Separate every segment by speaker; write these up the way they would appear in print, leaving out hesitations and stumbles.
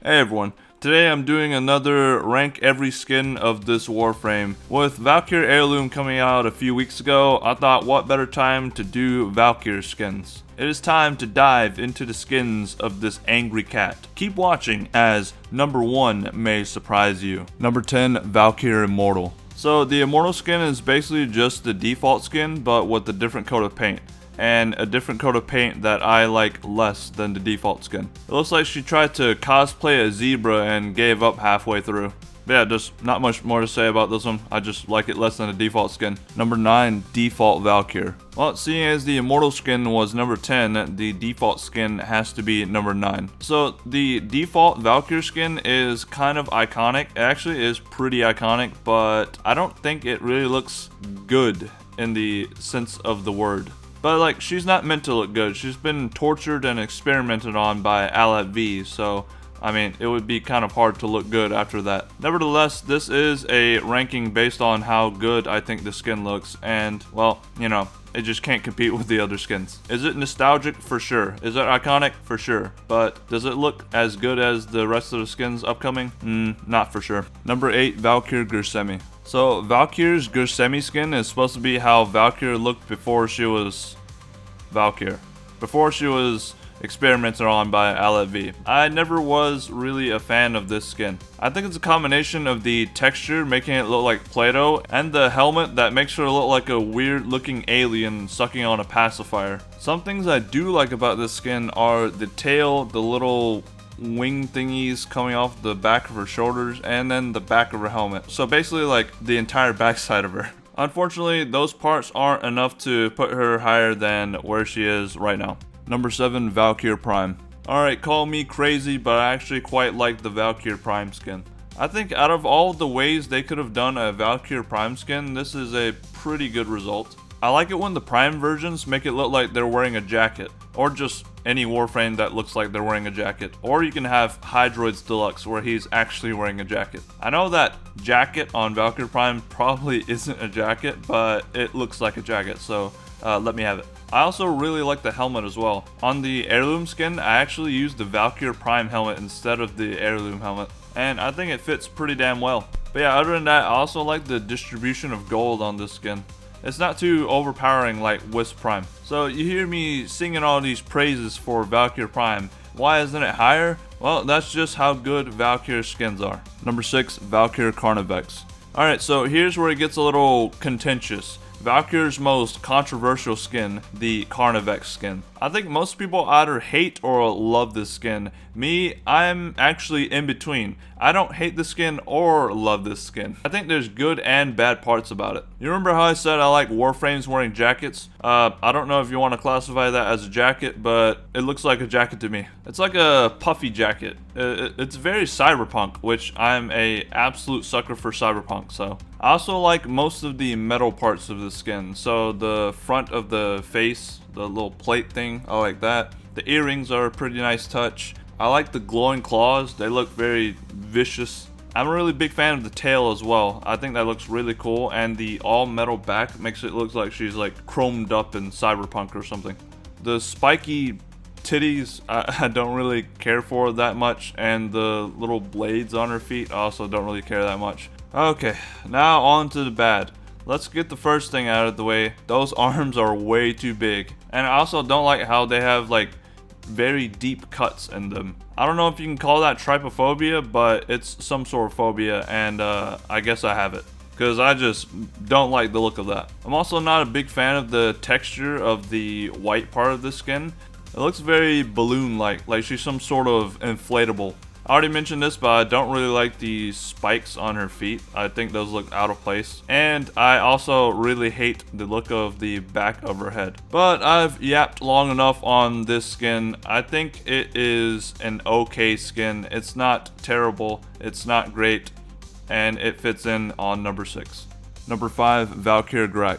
Speaker 1: Hey everyone, today I'm doing another rank every skin of this Warframe. With Valkyr Heirloom coming out a few weeks ago, I thought what better time to do Valkyr skins. It is time to dive into the skins of this angry cat. Keep watching as number 1 may surprise you. Number 10, Valkyr Immortal. So the Immortal skin is basically just the default skin but with a different coat of paint. And a different coat of paint that I like less than the default skin. It looks like she tried to cosplay a zebra and gave up halfway through. But yeah, just not much more to say about this one. I just like it less than the default skin. Number 9, Default Valkyr. Well, seeing as the Immortal skin was number 10, the default skin has to be number 9. So the default Valkyr skin is kind of iconic. It actually is pretty iconic, but I don't think it really looks good in the sense of the word. But like, she's not meant to look good. She's been tortured and experimented on by Alat V, so I mean, it would be kind of hard to look good after that. Nevertheless, this is a ranking based on how good I think the skin looks, and well, you know, it just can't compete with the other skins. Is it nostalgic? For sure. Is it iconic? For sure. But does it look as good as the rest of the skins upcoming? Not for sure. Number 8, Valkyr Gersmi. So Valkyr's Gersmi skin is supposed to be how Valkyr looked before she was Valkyr. Before she was experimented on by Alat V. I never was really a fan of this skin. I think it's a combination of the texture making it look like Play-Doh and the helmet that makes her look like a weird looking alien sucking on a pacifier. Some things I do like about this skin are the tail, the little wing thingies coming off the back of her shoulders, and then the back of her helmet. So basically like the entire backside of her. Unfortunately, those parts aren't enough to put her higher than where she is right now. Number 7, Valkyr Prime. Alright, call me crazy, but I actually quite like the Valkyr Prime skin. I think out of all the ways they could have done a Valkyr Prime skin, this is a pretty good result. I like it when the Prime versions make it look like they're wearing a jacket, or just any Warframe that looks like they're wearing a jacket. Or you can have Hydroids Deluxe where he's actually wearing a jacket. I know that jacket on Valkyr Prime probably isn't a jacket, but it looks like a jacket, so let me have it. I also really like the helmet as well. On the Heirloom skin, I actually used the Valkyr Prime helmet instead of the Heirloom helmet, and I think it fits pretty damn well. But yeah, other than that, I also like the distribution of gold on this skin. It's not too overpowering like Wisp Prime. So you hear me singing all these praises for Valkyr Prime. Why isn't it higher? Well, that's just how good Valkyr skins are. Number 6, Valkyr Carnivx. Alright, so here's where it gets a little contentious. Valkyr's most controversial skin, the Carnivx skin. I think most people either hate or love this skin. Me, I'm actually in between. I don't hate the skin or love this skin. I think there's good and bad parts about it. You remember how I said I like Warframes wearing jackets? I don't know if you want to classify that as a jacket, but it looks like a jacket to me. It's like a puffy jacket. It's very cyberpunk, which I'm a absolute sucker for cyberpunk, so. I also like most of the metal parts of the skin. So the front of the face, the little plate thing, I like that. The earrings are a pretty nice touch. I like the glowing claws, they look very vicious. I'm a really big fan of the tail as well. I think that looks really cool, and the all metal back makes it look like she's like chromed up in cyberpunk or something. The spiky titties, I don't really care for that much, and the little blades on her feet, I also don't really care that much. Okay, now on to the bad. Let's get the first thing out of the way. Those arms are way too big. And I also don't like how they have like very deep cuts in them. I don't know if you can call that trypophobia, but it's some sort of phobia, and I guess I have it. Because I just don't like the look of that. I'm also not a big fan of the texture of the white part of the skin. It looks very balloon-like she's some sort of inflatable. I already mentioned this, but I don't really like the spikes on her feet. I think those look out of place. And I also really hate the look of the back of her head. But I've yapped long enough on this skin. I think it is an okay skin. It's not terrible. It's not great. And it fits in on number 6. Number 5, Valkyr GR.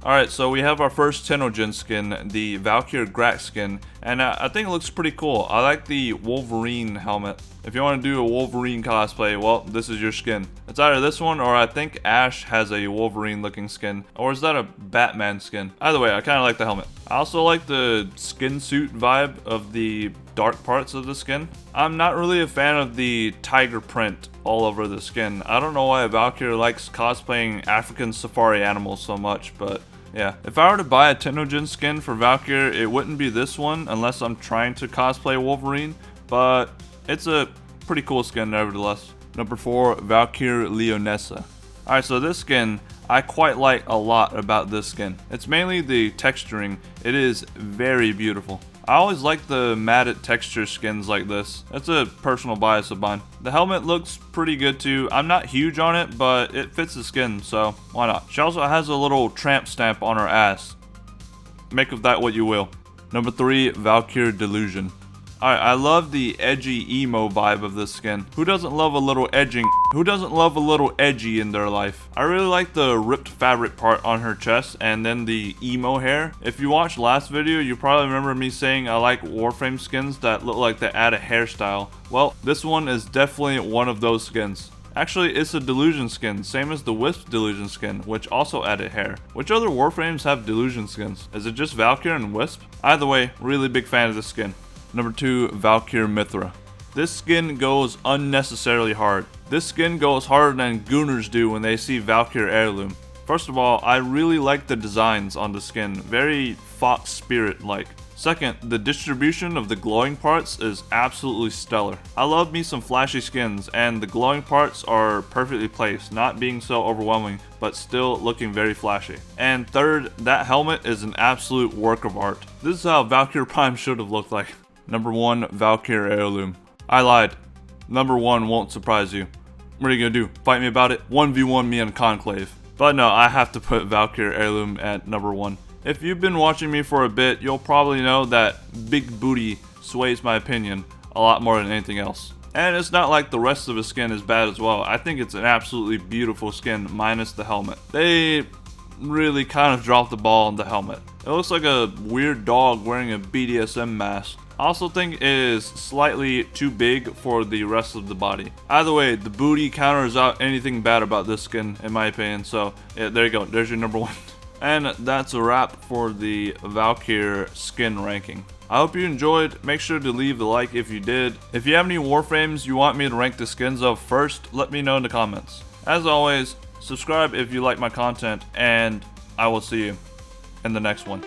Speaker 1: Alright, so we have our first Tenogen skin, the Valkyr GR skin, and I think it looks pretty cool. I like the Wolverine helmet. If you want to do a Wolverine cosplay, well, this is your skin. It's either this one or I think Ash has a Wolverine looking skin. Or is that a Batman skin? Either way, I kind of like the helmet. I also like the skin suit vibe of the dark parts of the skin. I'm not really a fan of the tiger print all over the skin. I don't know why Valkyr likes cosplaying African safari animals so much, but yeah. If I were to buy a Tennogen skin for Valkyr, it wouldn't be this one unless I'm trying to cosplay Wolverine, but it's a pretty cool skin nevertheless. Number 4, Valkyr Leonessa. Alright, so this skin, I quite like a lot about this skin. It's mainly the texturing. It is very beautiful. I always like the matted texture skins like this. That's a personal bias of mine. The helmet looks pretty good too. I'm not huge on it, but it fits the skin, so why not? She also has a little tramp stamp on her ass. Make of that what you will. Number 3, Valkyr Delusion. Alright, I love the edgy emo vibe of this skin. Who doesn't love a little edging? Who doesn't love a little edgy in their life? I really like the ripped fabric part on her chest and then the emo hair. If you watched last video, you probably remember me saying I like Warframe skins that look like they add a hairstyle. Well, this one is definitely one of those skins. Actually, it's a Delusion skin, same as the Wisp Delusion skin, which also added hair. Which other Warframes have Delusion skins? Is it just Valkyr and Wisp? Either way, really big fan of this skin. Number 2, Valkyr Mithra. This skin goes unnecessarily hard. This skin goes harder than gooners do when they see Valkyr Heirloom. First of all, I really like the designs on the skin, very Fox Spirit-like. Second, the distribution of the glowing parts is absolutely stellar. I love me some flashy skins, and the glowing parts are perfectly placed, not being so overwhelming, but still looking very flashy. And third, that helmet is an absolute work of art. This is how Valkyr Prime should have looked like. Number 1, Valkyr Heirloom. I lied. Number 1 won't surprise you. What are you gonna do? Fight me about it? 1v1 me in Conclave. But no, I have to put Valkyr Heirloom at number 1. If you've been watching me for a bit, you'll probably know that big booty sways my opinion a lot more than anything else. And it's not like the rest of the skin is bad as well. I think it's an absolutely beautiful skin minus the helmet. They really kind of dropped the ball on the helmet. It looks like a weird dog wearing a BDSM mask. I also think it is slightly too big for the rest of the body. Either way, the booty counters out anything bad about this skin, in my opinion. So yeah, there you go. There's your number 1. And that's a wrap for the Valkyr skin ranking. I hope you enjoyed. Make sure to leave a like if you did. If you have any Warframes you want me to rank the skins of first, let me know in the comments. As always, subscribe if you like my content, and I will see you in the next one.